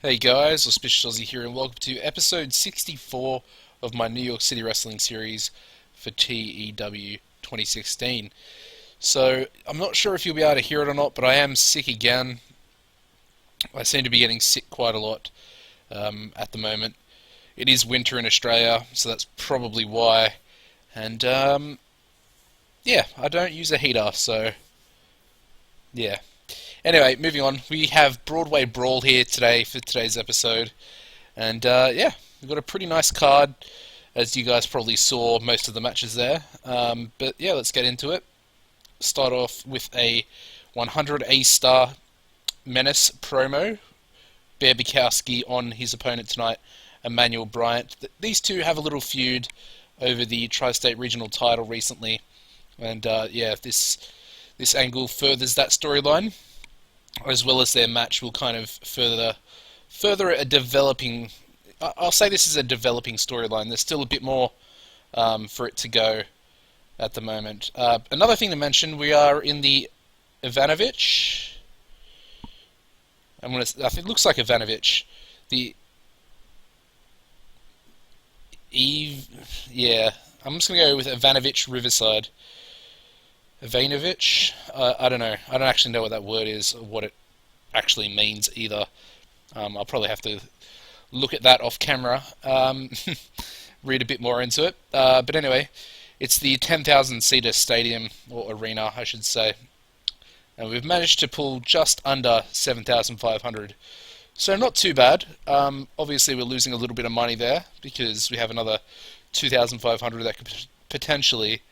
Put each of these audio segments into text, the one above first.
Hey guys, AuspiciousAussie here, and welcome to episode 64 of my New York City Wrestling series for TEW 2016. So, I'm not sure if you'll be able to hear it or not, but I am sick again. I seem to be getting sick quite a lot at the moment. It is winter in Australia, so that's probably why. And, yeah, I don't use a heater, so, yeah. Anyway, moving on. We have Broadway Brawl here today for today's episode. And yeah, we've got a pretty nice card, as you guys probably saw most of the matches there. But yeah, let's get into it. Start off with a 100 A-star Menace promo. Bear Bukowski on his opponent tonight, Emmanuel Bryant. These two have a little feud over the Tri-State Regional title recently. And yeah, this angle furthers that storyline, as well as their match will kind of further a developing. I'll say this is a developing storyline. There's still a bit more for it to go at the moment. Another thing to mention: we are in the Ivanovic. I think it looks like Ivanovic. The Eve, yeah. I'm just gonna go with Ivanovic Riverside. Ivanovic. I don't know. I don't actually know what that word is, or what it actually means either. I'll probably have to look at that off camera, read a bit more into it. But anyway, it's the 10,000 seater stadium, or arena, I should say. And we've managed to pull just under 7,500. So not too bad. Obviously, we're losing a little bit of money there because we have another 2,500 that could potentially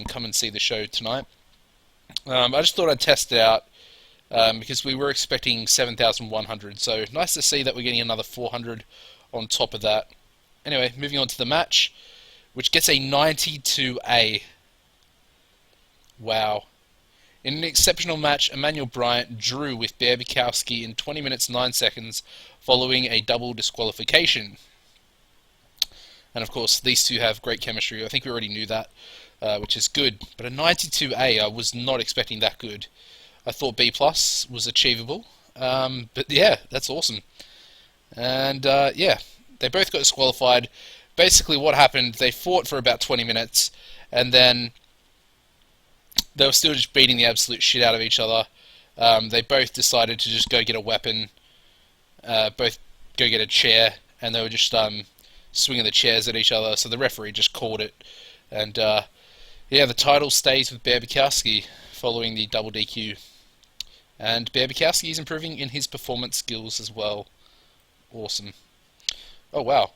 come and see the show tonight. I just thought I'd test it out because we were expecting 7,100, so nice to see that we're getting another 400 on top of that. Anyway, moving on to the match, which gets a 92A. Wow. In an exceptional match, Emmanuel Bryant drew with Bear Bukowski in 20 minutes 9 seconds following a double disqualification. And of course, these two have great chemistry. I think we already knew that, which is good. But a 92A, I was not expecting that good. I thought B plus was achievable. But yeah, that's awesome. And yeah, they both got disqualified. Basically what happened, they fought for about 20 minutes, and then they were still just beating the absolute shit out of each other. They both decided to just go get a weapon, both go get a chair, and they were just swinging the chairs at each other, so the referee just called it. And yeah, the title stays with Bear Bukowski following the double DQ. And Bear Bukowski is improving in his performance skills as well. Awesome. Oh wow.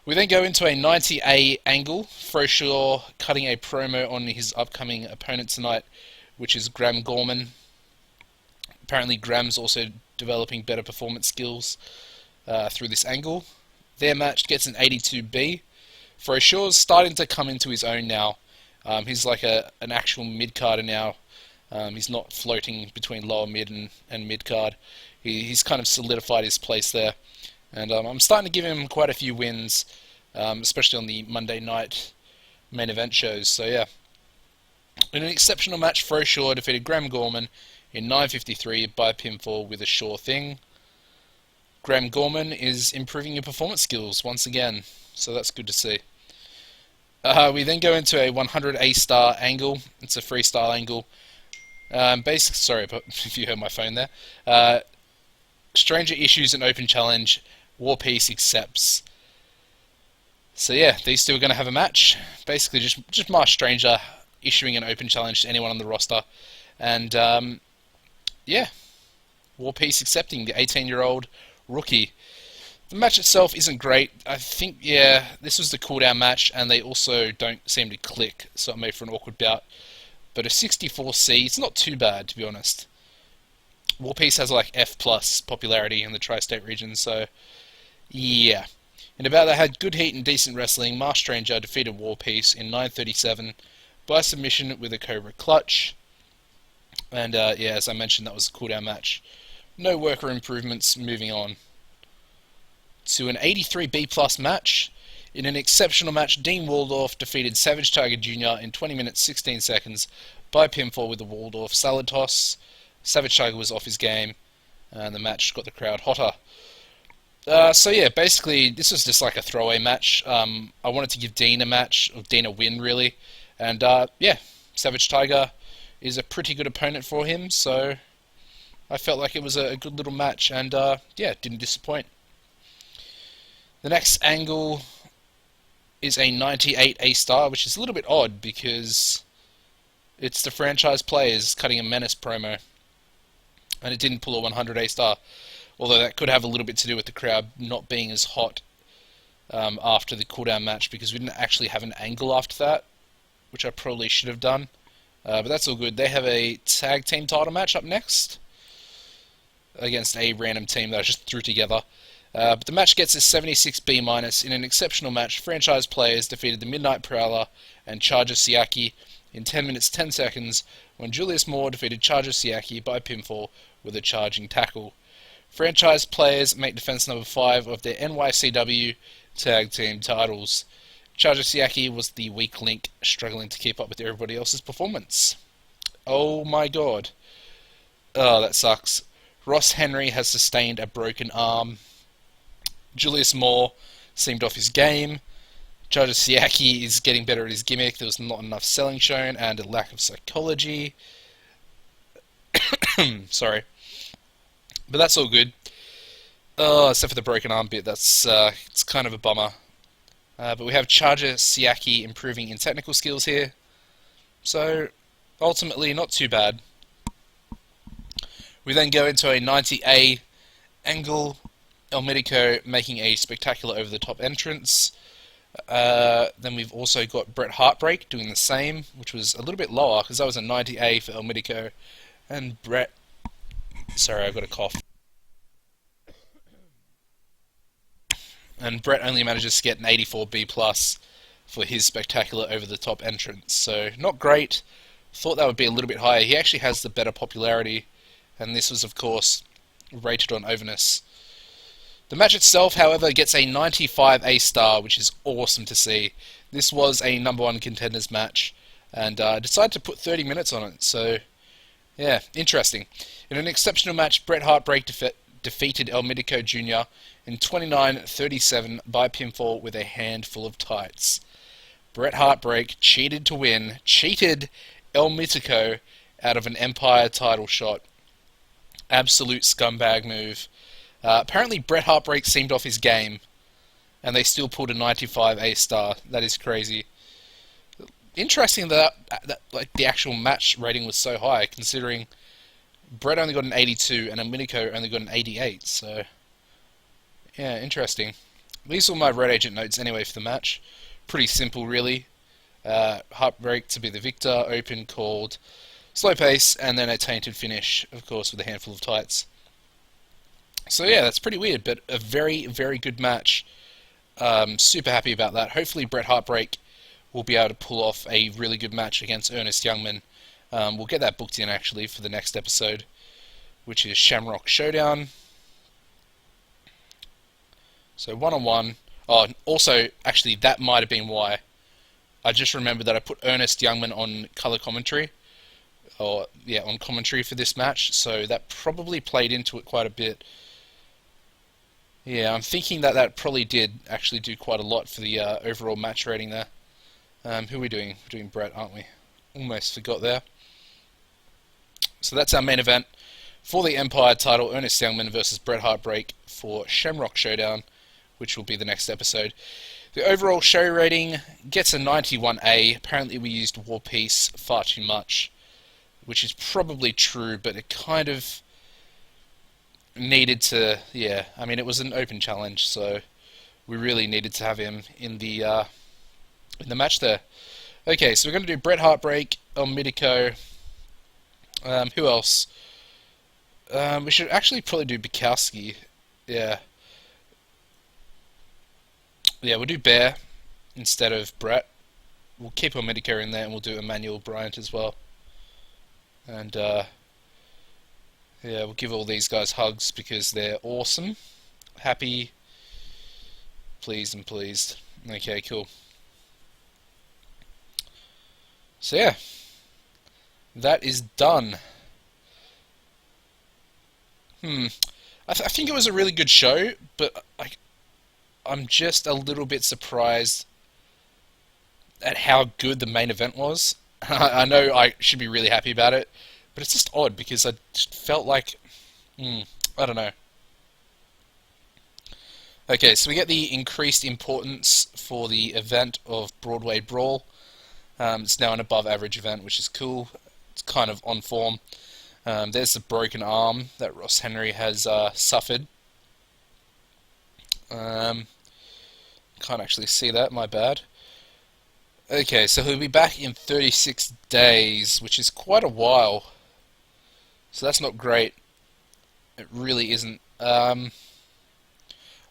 We then go into a 90A angle. Froshaw cutting a promo on his upcoming opponent tonight, which is Graham Gorman. Apparently Graham's also developing better performance skills through this angle. Their match gets an 82B. Froshaw's starting to come into his own now. He's like an actual mid-carder now. He's not floating between lower mid and mid-card. He's kind of solidified his place there. And I'm starting to give him quite a few wins, especially on the Monday night main event shows. So yeah. In an exceptional match, Froshaw defeated Graham Gorman in 9:53 by pinfall with a sure thing. Graham Gorman is improving your performance skills once again, so that's good to see. We then go into a 100 A-star angle. It's a freestyle angle. Sorry if you heard my phone there. Stranger issues an open challenge. War Peace accepts. So yeah, these two are going to have a match. Basically, just Marsh Stranger issuing an open challenge to anyone on the roster, and yeah, War Peace accepting the 18-year-old rookie. The match itself isn't great. I think, yeah, this was the cooldown match, and they also don't seem to click, so it made for an awkward bout. But a 64C, it's not too bad, to be honest. War Peace has like F plus popularity in the tri-state region, so yeah. In a bout that had good heat and decent wrestling, Marsh Stranger defeated War Peace in 9:37 by submission with a Cobra Clutch. And yeah, as I mentioned, that was a cooldown match. No worker improvements. Moving on to an 83B plus match. In an exceptional match, Dean Waldorf defeated Savage Tiger Jr. in 20 minutes 16 seconds by pinfall with the Waldorf salad toss. Savage Tiger was off his game, and the match got the crowd hotter. So yeah, basically this was just like a throwaway match. I wanted to give Dean a match, or Dean a win really, and yeah, Savage Tiger is a pretty good opponent for him, so I felt like it was a good little match, and yeah, didn't disappoint. The next angle is a 98 A-star, which is a little bit odd because it's the franchise players cutting a Menace promo, and it didn't pull a 100 A-star. Although that could have a little bit to do with the crowd not being as hot after the cooldown match, because we didn't actually have an angle after that, which I probably should have done. But that's all good. They have a tag team title match up next against a random team that I just threw together. But the match gets a 76 B-. In an exceptional match. Franchise players defeated the Midnight Prowler and Charger Siaki in 10 minutes 10 seconds when Julius Moore defeated Charger Siaki by pinfall with a charging tackle. Franchise players make defense number 5 of their NYCW tag team titles. Charger Siaki was the weak link, struggling to keep up with everybody else's performance. Oh my god. Oh, that sucks. Ross Henry has sustained a broken arm. Julius Moore seemed off his game. Charger Siaki is getting better at his gimmick. There was not enough selling shown and a lack of psychology. Sorry. But that's all good. Oh, except for the broken arm bit. That's it's kind of a bummer. But we have Charger Siaki improving in technical skills here. So, ultimately, not too bad. We then go into a 90A angle. El Mitico making a spectacular over-the-top entrance. Then we've also got Bret Heartbreak doing the same, which was a little bit lower because that was a 90A for El Mitico. And Bret... Sorry, I've got a cough. And Bret only manages to get an 84B plus for his spectacular over-the-top entrance. So, not great. Thought that would be a little bit higher. He actually has the better popularity, and this was, of course, rated on overness. The match itself, however, gets a 95 A-star, which is awesome to see. This was a number 1 contenders match, and I decided to put 30 minutes on it, so yeah, interesting. In an exceptional match, Bret Heartbreak defeated El Mitico Jr. in 29-37 by pinfall with a handful of tights. Bret Heartbreak cheated to win, cheated El Mitico out of an Empire title shot. Absolute scumbag move. Apparently Bret Heartbreak seemed off his game, and they still pulled a 95 A-star. That is crazy. Interesting that like the actual match rating was so high, considering Bret only got an 82 and Minico only got an 88. So yeah, interesting. These were my Red Agent notes anyway for the match. Pretty simple, really. Heartbreak to be the victor. Open called slow pace, and then a tainted finish, of course, with a handful of tights. So yeah, that's pretty weird, but a very, very good match. Super happy about that. Hopefully Bret Heartbreak will be able to pull off a really good match against Ernest Youngman. We'll get that booked in, actually, for the next episode, which is Shamrock Showdown. So, one-on-one. Oh, also, actually, that might have been why. I just remembered that I put Ernest Youngman on color commentary. Or, yeah, on commentary for this match, so that probably played into it quite a bit. Yeah, I'm thinking that that probably did actually do quite a lot for the overall match rating there. Who are we doing? We're doing Bret, aren't we? Almost forgot there. So that's our main event for the Empire title, Ernest Youngman versus Bret Heartbreak for Shamrock Showdown, which will be the next episode. The overall show rating gets a 91A. Apparently we used War Peace far too much, which is probably true, but it kind of needed to, yeah, I mean, it was an open challenge, so we really needed to have him in the match there. Okay, so we're going to do Bret Heartbreak, El Mitico. Who else? We should actually probably do Bukowski. Yeah. Yeah, we'll do Bear instead of Bret. We'll keep El Mitico in there, and we'll do Emmanuel Bryant as well. And, yeah, we'll give all these guys hugs because they're awesome. Happy, pleased, and pleased. Okay, cool. So yeah, that is done. I think it was a really good show, but I'm just a little bit surprised at how good the main event was. I know I should be really happy about it, but it's just odd because I just felt like, I don't know. Okay, so we get the increased importance for the event of Broadway Brawl. It's now an above average event, which is cool. It's kind of on form. There's the broken arm that Ross Henry has suffered. Um, can't actually see that, my bad. Okay, so he'll be back in 36 days, which is quite a while. So that's not great. It really isn't. A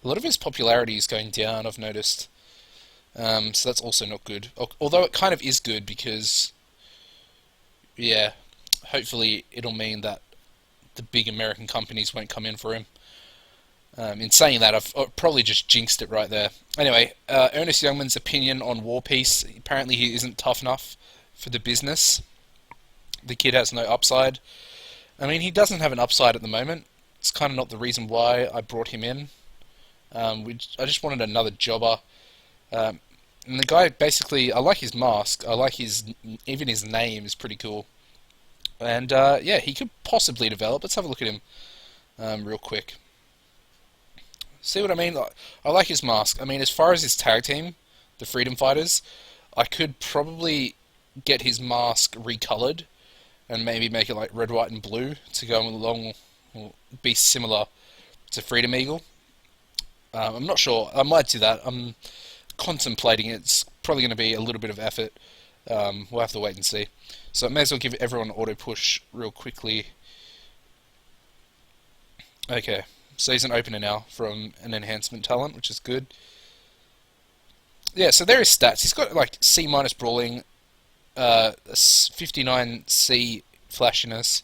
lot of his popularity is going down, I've noticed. So that's also not good. Although it kind of is good because, yeah, hopefully it'll mean that the big American companies won't come in for him. In saying that, I've probably just jinxed it right there. Anyway, Ernest Youngman's opinion on War Peace. Apparently he isn't tough enough for the business. The kid has no upside. I mean, he doesn't have an upside at the moment. It's kind of not the reason why I brought him in. I just wanted another jobber. And the guy, basically, I like his mask. I like even his name is pretty cool. And yeah, he could possibly develop. Let's have a look at him real quick. See what I mean? I like his mask. I mean, as far as his tag team, the Freedom Fighters, I could probably get his mask recolored and maybe make it like red, white, and blue to go along, or be similar to Freedom Eagle. I'm not sure. I might do that. I'm contemplating it. It's probably going to be a little bit of effort. We'll have to wait and see. So I may as well give everyone an auto push real quickly. Okay, so he's an opener now from an enhancement talent, which is good. Yeah, so there are his stats. He's got like C minus brawling, 59C flashiness,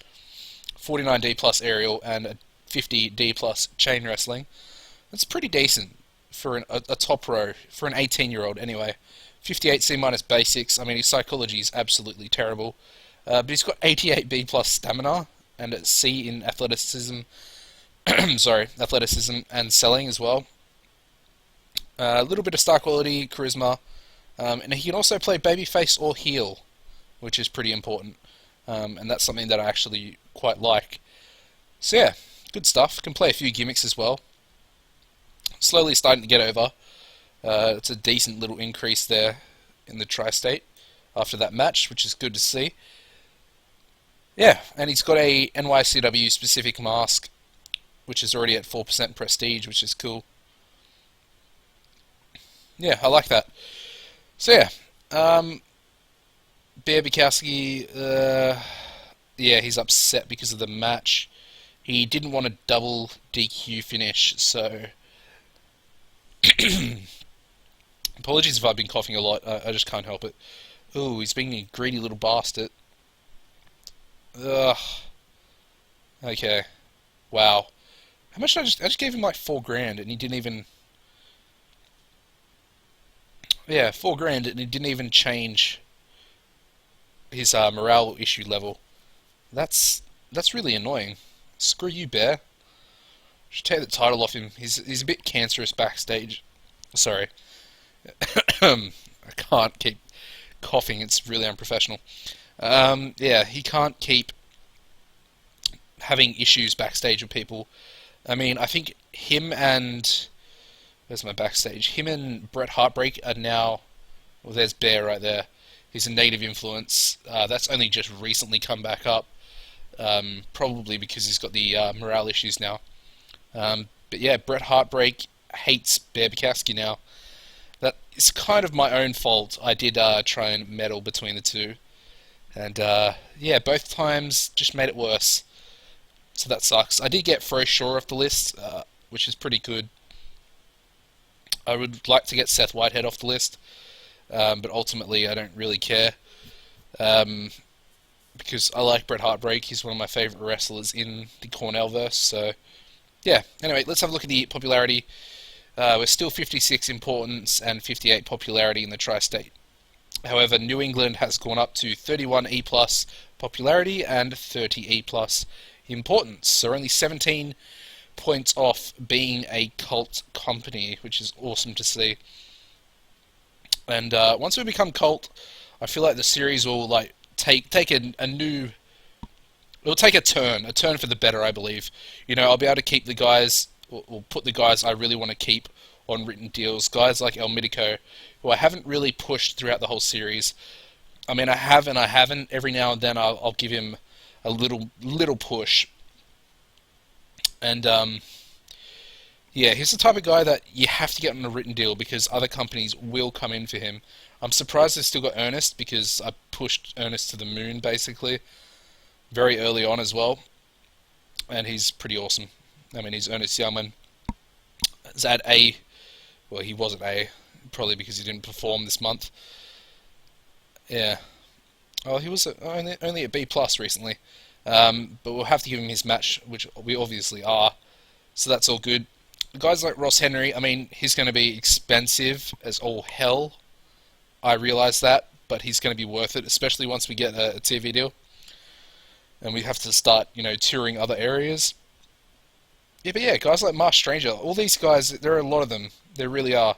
49D plus aerial, and a 50D plus chain wrestling. That's pretty decent for a top row, for an 18-year-old anyway. 58C minus basics. I mean, his psychology is absolutely terrible. But he's got 88B plus stamina and a C in athleticism. Sorry, athleticism and selling as well. A little bit of star quality, charisma. And he can also play babyface or heel, which is pretty important. And that's something that I actually quite like. So yeah, good stuff. Can play a few gimmicks as well. Slowly starting to get over. It's a decent little increase there in the tri-state after that match, which is good to see. Yeah, and he's got a NYCW specific mask, which is already at 4% prestige, which is cool. Yeah, I like that. So yeah, Bear Bukowski, yeah, he's upset because of the match. He didn't want a double DQ finish, so apologies if I've been coughing a lot. I just can't help it. Ooh, he's being a greedy little bastard. Ugh. Okay. Wow. How much did I just gave him like $4,000 and he didn't even. Yeah, $4,000 and he didn't even change his morale issue level. That's really annoying. Screw you, Bear. Should take the title off him. He's a bit cancerous backstage. Sorry. I can't keep coughing. It's really unprofessional. Yeah, he can't keep having issues backstage with people. I mean, I think him and... Where's my backstage? Him and Bret Heartbreak are now... Well, there's Bear right there. He's a negative influence. That's only just recently come back up. Probably because he's got the morale issues now. But yeah, Bret Heartbreak hates Bear Bukowski now. That is kind of my own fault. I did try and meddle between the two. And yeah, both times just made it worse. So that sucks. I did get Fro Shaw off the list, which is pretty good. I would like to get Seth Whitehead off the list, but ultimately I don't really care. Because I like Bret Heartbreak. He's one of my favourite wrestlers in the Cornellverse. So, yeah. Anyway, let's have a look at the popularity. We're still 56 importance and 58 popularity in the tri-state. However, New England has gone up to 31 E plus popularity and 30 E plus importance. So only 17 points off being a cult company, which is awesome to see. And once we become cult, I feel like the series will like take a new. It'll take a turn for the better, I believe. You know, I'll be able to keep the guys, or put the guys I really want to keep on written deals. Guys like El Mitico, who I haven't really pushed throughout the whole series. I mean, I have and I haven't. Every now and then, I'll give him a little push. And yeah, he's the type of guy that you have to get on a written deal because other companies will come in for him. I'm surprised they've still got Ernest because I pushed Ernest to the moon basically very early on as well, and he's pretty awesome. I mean, he's Ernest Youngman. Is at A? Well, he was at A, probably because he didn't perform this month. Yeah. Oh, he was only at B plus recently. But we'll have to give him his match, which we obviously are. So that's all good. Guys like Ross Henry, I mean, he's going to be expensive as all hell. I realise that, but he's going to be worth it, especially once we get a TV deal. And we have to start, you know, touring other areas. Yeah, but yeah, guys like Marsh Stranger, all these guys, there are a lot of them. There really are.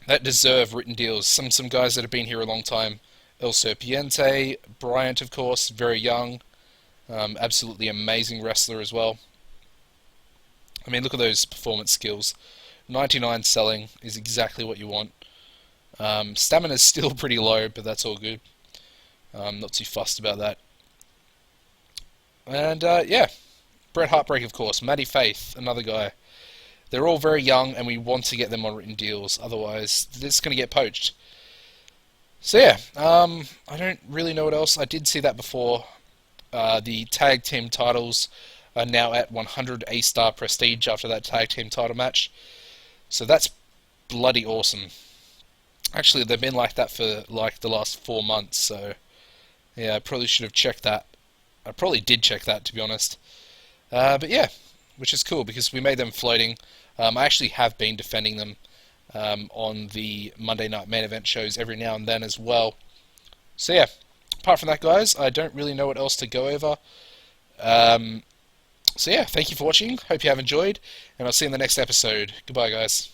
That deserve written deals. Some guys that have been here a long time. El Serpiente, Bryant, of course, very young. Absolutely amazing wrestler as well. I mean, look at those performance skills. 99 selling is exactly what you want. Stamina's still pretty low, but that's all good. Not too fussed about that. And yeah, Bret Heartbreak, of course. Matty Faith, another guy. They're all very young, and we want to get them on written deals. Otherwise, this is going to get poached. So yeah, I don't really know what else. I did see that before. The tag team titles are now at 100 A-star prestige after that tag team title match. So that's bloody awesome. Actually, they've been like that for like the last 4 months. So yeah, I probably should have checked that. I probably did check that, to be honest. But yeah, which is cool because we made them floating. I actually have been defending them on the Monday Night Main Event shows every now and then as well. So yeah, apart from that, guys, I don't really know what else to go over. So yeah, thank you for watching. Hope you have enjoyed, and I'll see you in the next episode. Goodbye, guys.